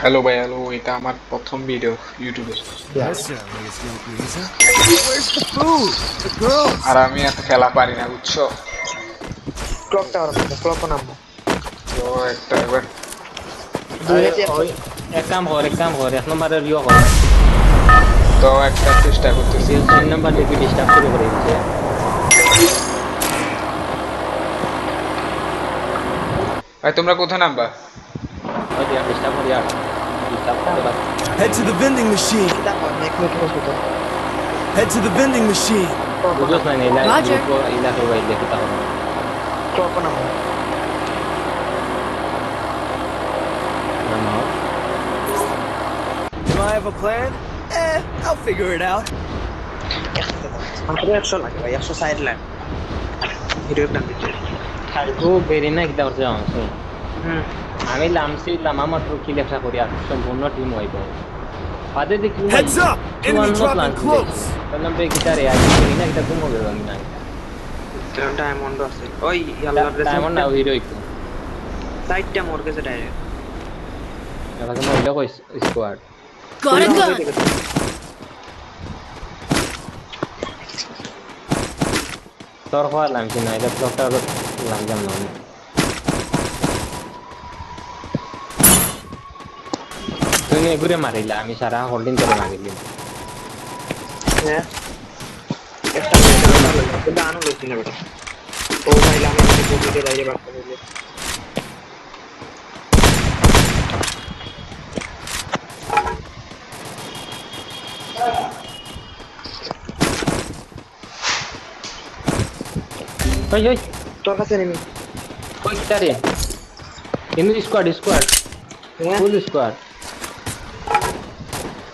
Hello ভাই, hello. এটা আমার প্রথম ভিডিও ইউটিউবে। That sounds like it's gonna be easy. Where's the food? The girls? আর আমি এত খেলা পারি না, বুঝছো? ক্লকটা আর ক্লক নামবো তো একটা এবার দুই ওই হাতে ওই এক কাম কর 1 নম্বরের কর তো একটা চেষ্টা করতেছি। 3 নম্বর দেখবি ডিস্টার্ব শুরু করে দিচ্ছে। ভাই তোমরা কোথায় নামবা? ওই যে ডিস্টার্ব করে ডিস্টার্ব করতে পারছি। Head to the vending machine. কিতা কর এক মিনিট বসো Head to the vending machine. বুঝছ না ইলা Roger. ইলা তো ভাই দেখতে হবে। ক্লক নামবো নামাও। Do I have a plan? I'll figure it out. মাত্র 100 লাগে ভাই 100 সাইড লাগে ভিডিও প্ল্যান দিতে ও বেরি না কিতা করতে যাও শুন। হুম আমি লামা মাত্র কি লেখা করি আর সম্পূর্ণ টিম হইব। বাদে দেখি Heads up! Enemy dropping close. তাহলে আমরা গিটারে আই বেরি না কিতা ঘুম হবে আমি না। ডায়মন্ড আছে ওই আল্লাহর ডায়মন্ড না হিরোইক। সাইডটা মোর কাছে ডাইরেক্ট এলাকা মহিলা কই স্কোয়াড। Got a gun. তোর হওয়া লাগছে না এটা ব্লকটা লাগলাম না আমি। তুমি ঘুরে মারিলা আমি সারা হোল্ডিং করে মারিলি। হ্যাঁ একটা ভালো কিন্তু আনো লইছি না বেটা ও ভাই আমি ভিডিও বাইরে বার করে দিলে ওই ওই তোর কাছে নেমি ওই গিটারে ইন স্কোয়াড হ্যাঁ ফুল স্কোয়াড।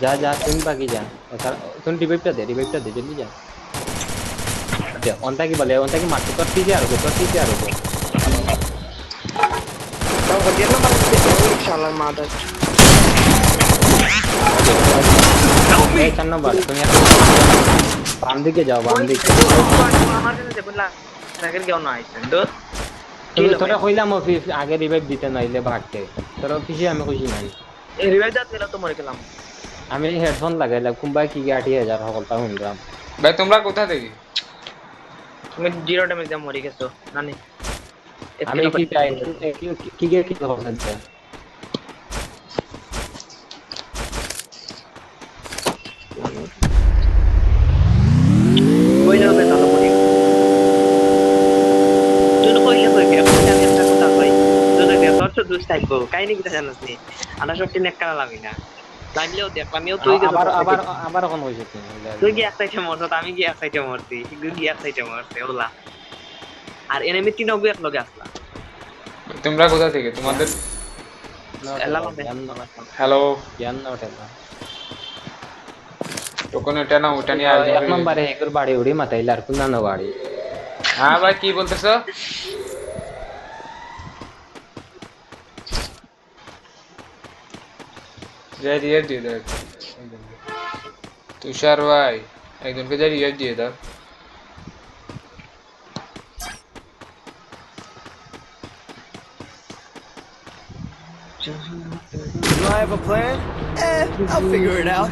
যা যা তুমি বাকি যা তুমি রিভাইভটা দে জলদি যা। দে অনটা কি বলে অনটা কি মারতে তোর টিজে আর তাও গিয়ে না মানে ওই শালার মাদা এই 4 নম্বর তুমি এখন বাম দিকে যাও বাম দিকে। আমার কাছে যে বললা সাইকেল কেউ না আইছেন তো তুমি তোরা কইলাম অফিস আগে রিভাইভ দিতে নাইলে ভাগতে তোর অফিসে আমি খুশি নাই। এই রিভাইভ দাও দিলা তো মরে গেলাম আমি হেডফোন লাগাইলাম কুম্বাই কি 80,000 সকলটা শুনলাম। ভাই তোমরা কোথা থেকে? তুমি জিরো ড্যামেজ দিয়ে মরে গেছো নানি আমি কি চাই কি করছেন কই যাবে তাহলে মরে তুই কইলে কই কে আমি একটা কথা কই তুই দেখে তোর তো দুই টাইপ গো কাই নাকি তা জানাস নি আনা সত্যি নেক করা লাগি না লাগলেও দেখ আমিও তুই আবার কোন হইছে তুই কি এক সাইডে মরছ আমি কি এক সাইডে মরছি তুই কি এক সাইডে মরছে ওলা আর এনিমি তিন অবু এক লগে আসলা তোমরা কোথা থেকে? তোমাদের হ্যালো জ্ঞান না ওঠে না। টোকন এটা না ওটা নিয়ে এক নম্বরে একর বাড়ি উড়ি মাথাইলে আর কোন না বাড়ি। হ্যাঁ ভাই কি বলতেছো? যাই রিয়ার দিয়ে দাও তুষার ভাই, একজনকে যাই রিয়ার দিয়ে দাও। Do I have a plan? I'll figure it out.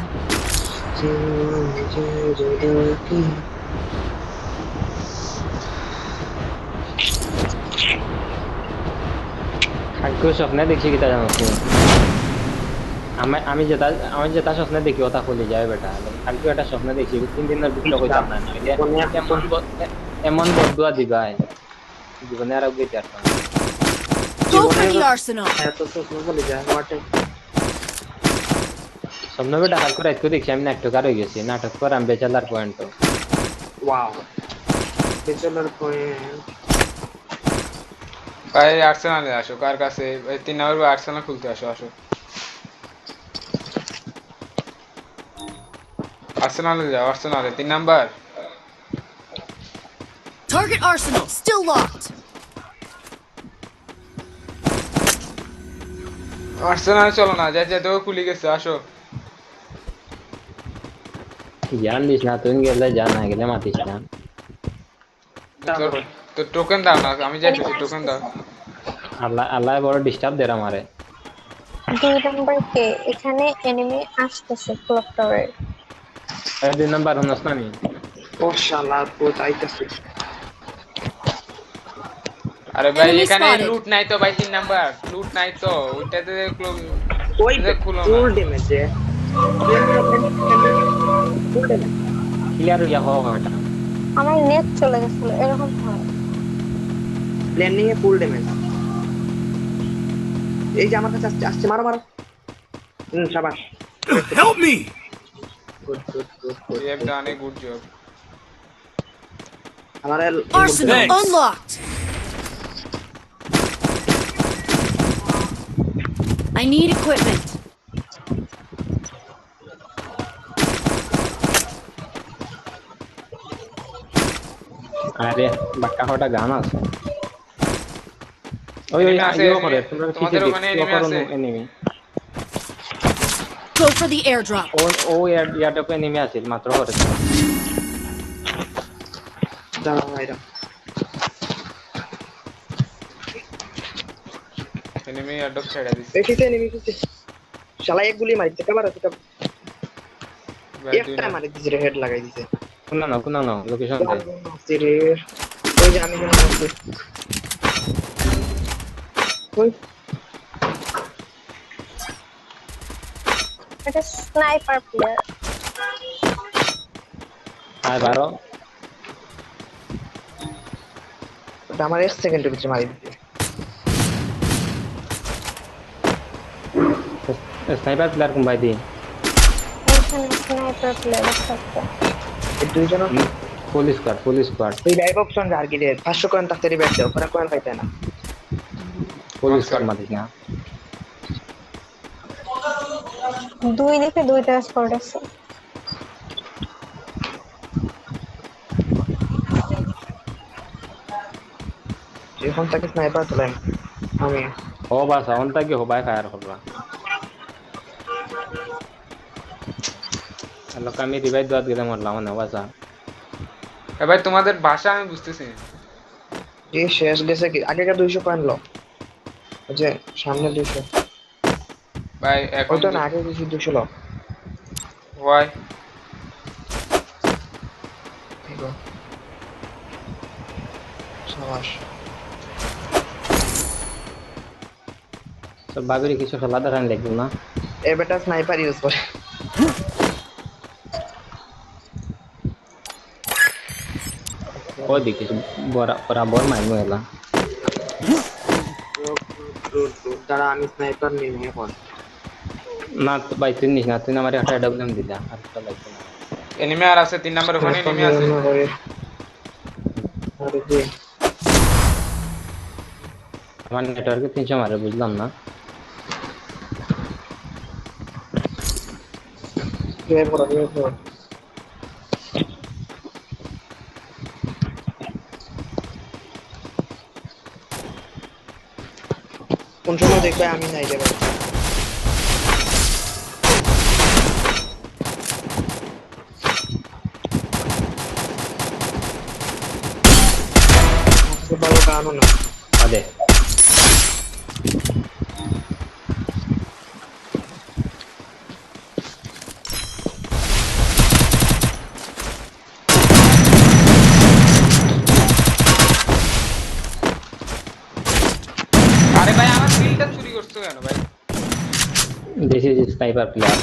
কালকে স্বপ্নে দেখছি কিতা জানো তুমি? আমি যেটা স্বপ্নে দেখি ওটা খুলে যায় বেটা। কালকে একটা স্বপ্নে দেখছি 3 দিনের ভিতরে কইতাম না এমন বদুয়া দিবাই জীবনে আর গেতে আসবে না। Go for the arsenal. এত তো বলে যা মাঠে স্বপ্ন বেটা কালকে রাতকে দেখছি আমি নাটককার হয়ে গেছি নাটক করে আমি বেচালার পয়েন্ট। ওয়াও বেচলার পয়েন্ট ভাই আর্সেনালে আসো, কার কাছে? ভাই 3 নম্বর আর্সেনাল খুলতে আসো। আর্সেনালে যাও, আর্সেনালে 3 number. Target arsenal still locked. আর্সেনালে চলো না, যাই তো খুলে গেছে, আসো। জ্ঞান দিস না তুই গেলে যা না গেলে মাতিস না। তো টোকেন দাও না, আমি যাইতেছি, টোকেন দাও। আল্লাহ বড় ডিস্টার্ব দে আমারে। দুই নাম্বার কে এখানে এনিমি আসতেছে ক্লক টাওয়ারে। এই 2 নাম্বার হনস না আমি ও শালা কোথা আইতাছে আরে ভাই Enemy এখানে spotted. লুট নাই তো ভাই 3 নাম্বার লুট নাই তো ওইটাতে ওই খুলো না ফুল ড্যামেজে ক্লিয়ার হইয়া হওয়া এটা আমার নেট চলে গেছিল, এরকম হয়। প্ল্যানিং এ ফুল ড্যামেজ এই যে আমার কাছে আসছে আসছে মারো মারো শাবাশ Help me! Good good good good you have done a good job আমার Arsenal Thanks. unlocked. I need equipment. আরে বাক্কা হটা গান আছে ওই ওই Enemy আছে, ইয়ে করে তোমরা তোমাদের কিসে ওখানে দেখো enemy করো আছে? Enemy Go for the airdrop. ও ও ইয়ারটা এনিমি আছে মাত্র করে দাঁড়াও ভাইরা এনিমি অ্যাডপ ছেড়ে দিছে দেখিতে নেমেছে শালা এক গুলি মারছে কাবার আছে ভাই দুই একটা মারি দিছে হেড লাগাই দিছে কোন না লোকেশন দে মারছে রে ওই যে আমি যেন মারছি ওই এটা স্নাইপার প্লেয়ার। আর বারো ওটা আমার 1 সেকেন্ডের ভিতরে মারি দিছে স্নাইপার প্লেয়ার কোন ভাই দি এখানে স্নাইপার প্লেয়ার আছে। এই দুইজন পুলিশ স্কোয়াড ওই লাইভ অপশন আর কি রে 500 কয়েন থাকতে রিবেট দাও পরে কয়েন পাইতে না পুলিশ স্কোয়াড মাতিস না দুই দিকে দুইটা স্কোয়াড আছে। এখন তাকে স্নাইপার তোলেন আমি ও বাস অন তাকে হবাই ফায়ার করবা লোক আমি রিভাইভ দাওয়াত গেলে মরলাম না বাসা এ ভাই তোমাদের ভাষা আমি বুঝতেছি না এই শেষ গেছে কি আগেকার 200 কয়েন লো ওই যে সামনে 200 ভাই এখন ওটা না আগে বেশি 200 লো ওয়াই শাবাশ সব বাগরি কিছু খেলা দেখান লাগবে না এ বেটা স্নাইপার ইউজ করে ও দেখি বরাবর মাইমু এলা যারা আমি স্নাইপার নিয়ে এখন না ভাই তুই নিস না তুই আমার একটা ডাবলএম দিলা আর একটা লাগবে না এনিমি আর আছে 3 নাম্বার ওখানে এনিমি আছে আরে জি আমার নেটওয়ার্কে 300 মারে বুঝলাম না কে পড়া দিয়েছো কোন সময় দেখবে আমি নাই যাবে ভালো গানও না আদে আরে ভাই আমার কিলটা চুরি করছো কেন ভাই দিস ইজ স্নাইপার প্লেয়ার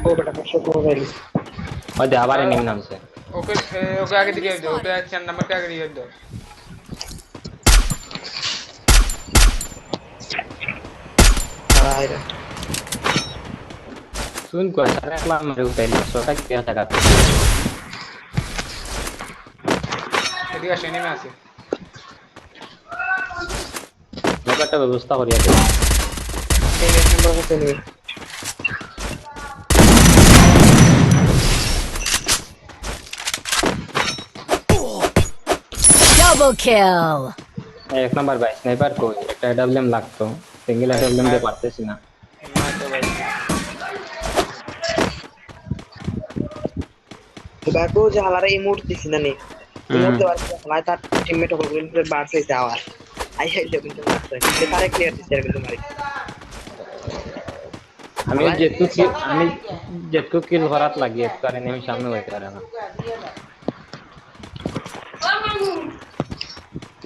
ও বেটা কষ্ট করে গেলি ওই দে আবার এনিমি নামছে ওকে ওকে আগে দিকে দাও ওকে 4 নাম্বারকে আগে দিকে দাও আরে শুন কো সারা একলা মারে উঠাইল সটা কি টাকা এদিকে আসে এনিমি আছে একটা ব্যবস্থা করিয়া দে এই এক নম্বর হতে নেই Double kill. এক নাম্বার ভাই স্নাইপার কই একটা ডাবলএম লাগতো সিঙ্গেল ডাবলএম দিয়ে পারতেছি না না তো ভাই দেখো যে হালারে ইমোট দিছি না নি ইমোট দেওয়ার পর হালাই তার টিমমেট হল কিন্তু বাড়ছে আওয়ার আই হাইলে কিন্তু মারছে তারে ক্লিয়ার দিতে কিন্তু মারি আমি যেটুকু কিল করাত লাগি এক কারণে আমি সামনে হইতে পারে না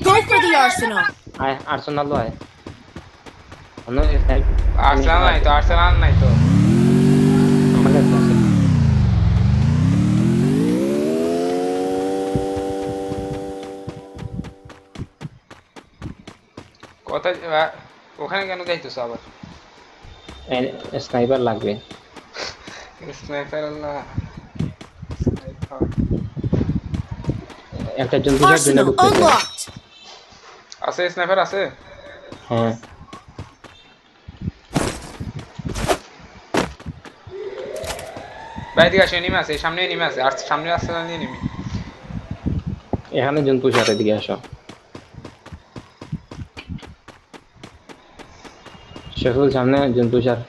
Go for the arsenal. আয় আর্সেনাল আয় অন্য আর্সেনাল নাই তো আমার কাছে আছে কোথায় ওখানে কেন যাইতেছ আবার স্নাইপার লাগবে স্নাইপার আল্লাহ একটা জন্তু শাক দিনে Arsenal ঢুকতে unlocked. আছে স্নাইপার আছে হ্যাঁ ভাই দিকে আসে এনিমি আছে সামনে এনিমি আছে আর সামনে আর্সেনাল নিয়ে এনিমি এখানে জন্তু শাকের দিকে আসো শেফুল সামনে জন্তু শাক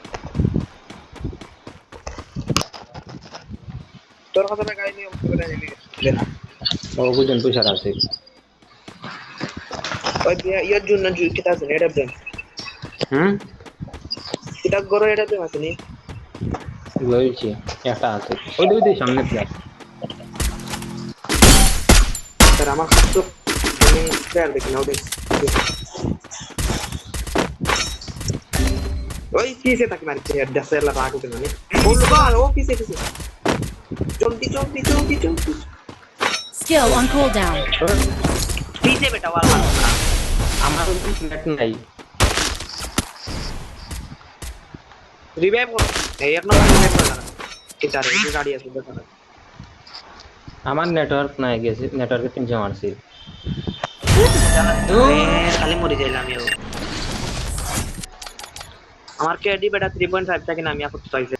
তোর কথাটা গাড়ি নিয়ে করে নিবি না ওগু জন্তু শাক আছে ওই ইয়ার জন্য কিতা আছে এটা দেন কিতা গরো এটা দেন আছে নি লইছি একটা আছে ওই সামনে প্লেয়ার স্যার আমার তো আমি প্লেয়ার দেখি না ওদের ওই পিছে তাকে মারছে यार দশেলা রাগ উঠে মানে ও পিছে জলদি Skill on cooldown. পিছে বেটা ওয়াল মার আমার নেট নাই রিভাইভ কর এই এক নম্বর রিভাইভ কর না কিতারে এই গাড়ি আছে দেখা আমার নেটওয়ার্ক নাই গেছে নেটওয়ার্কে 300 মারছি খালি মরে যাইলাম আমিও আমার কেডি বেটা 3.5 সেকেন্ড আমি আপত্তি পাইছে